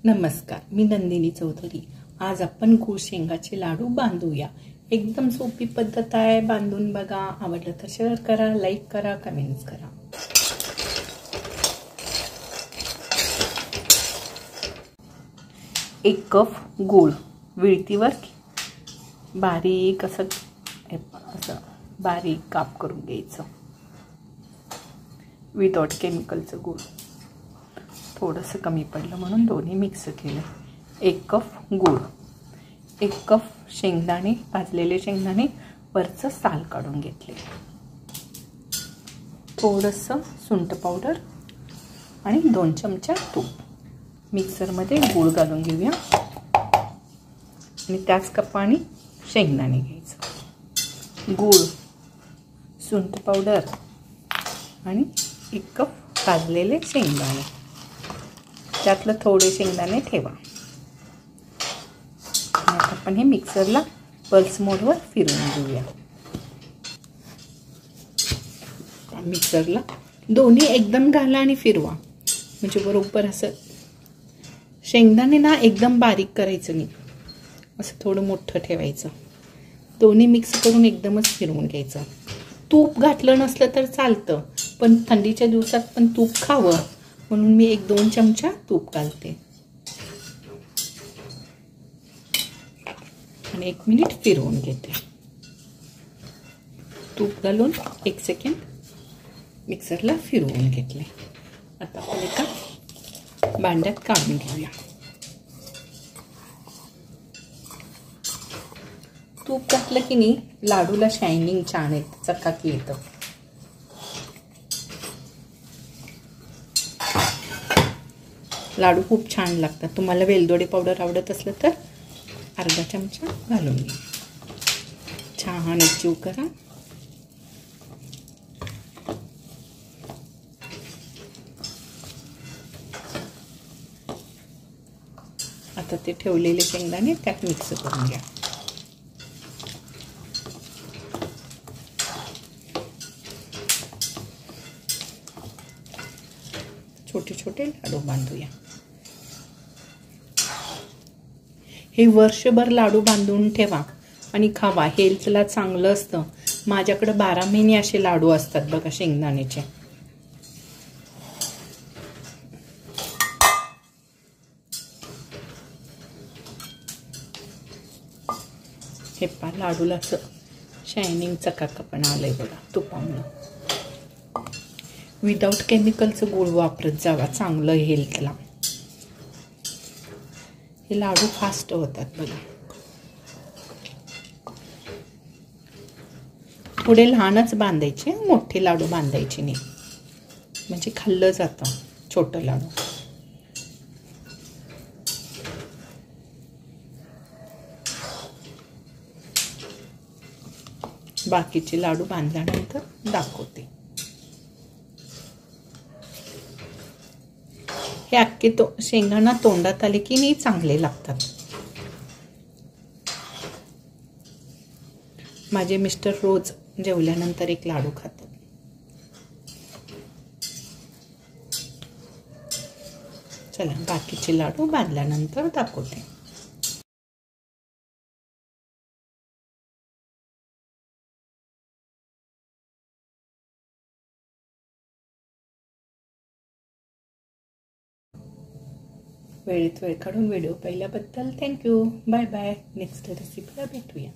नमस्कार, मी नंदिनी चौधरी। आज आपण गूळ शेंगाचे लाडू बांधूया। एकदम सोपी पद्धत आहे, बांधून बघा। आवडलं तर शेअर करा, लाईक करा, कमेंट्स करा। एक कप गूळ विळतीवर बारीक असं बारीक काप करून घ्यायचं। विदाउट केमिकलचं गूळ थोडंसं कमी पडलं म्हणून दोन्ही मिक्स केलं। एक कप गूळ, एक कप शेंगदाणे, भाजलेले शेंगदाणे वरचं साल काढून घेतले, थोडंसं सुंठ पावडर आणि 2 चमचा तूप। मिक्सरमध्ये गूळ घालून घेऊया आणि त्याच कपाने शेंगदाणे घ्यायचं। गूळ, सुंठ पावडर आणि 1 कप भाजलेले शेंगदाणे, त्यातलं थोडे शेंगदाणे ठेवा। आता आपण हे मिक्सरला पल्स मोडवर फिरवून घेऊया। मिक्सरला दोन्ही एकदम घाला आणि फिरवा, म्हणजे बरोबर असं शेंगदाणे ना एकदम बारीक करायचं नाही, असं थोडं मोठं ठेवायचं। दोन्ही मिक्स करून एकदमच फिरवून घ्यायचं। तूप घातलं नसलं तर चालतं, पण थंडीच्या दिवसात पण तूप खावं म्हणून मी 1-2 चमचा तूप घालते आणि 1 मिनिट फिरवून घेते। तूप घालून 1 सेकंड मिक्सरला फिरवून घेतले। आता आपण एका भांड्यात काढून घेऊया। तूप घातलं की नाही लाडूला शायनिंग छान येते, चकाकी येतं। लाडू खूप छान लागतात। तुम्हाला वेलदोडे पावडर आवडत असलं तर अर्धा चमचा घालून घ्या। छान एकजीव करा। आता ते ठेवलेले शेंगदाणे त्यात मिक्स करून घ्या। छोटे छोटे लाडू बांधूया। हे वर्षभर लाडू बांधून ठेवा आणि खावा, हेल्थला चांगलं असतं। माझ्याकडे 12 महिने असे लाडू असतात बघा शेंगदाण्याचे। हे पा लाडूला असं शायनिंग चकाकपणा आलंय बघा तुपामुळं। विदाउट केमिकलचं गूळ वापरत जावा, चांगलं हेल्थला। हे लाडू फास्ट होतात बघा। पुढे लहानच बांधायचे, मोठे लाडू बांधायचे नाही, म्हणजे खाल्लं जातं छोटं लाडू। बाकीचे लाडू बांधल्यानंतर दाखवते। हे अख्खे शेंगांना तोंडात आले की नाही चांगले लागतात। माझे मिस्टर रोज जेवल्यानंतर 1 लाडू खातात। चला बाकीचे लाडू बांधल्यानंतर दाखवते। वेळेत वेळ काढून व्हिडिओ पाहिल्याबद्दल थँक्यू। Bye bye. नेक्स्ट रेसिपीला भेटूया।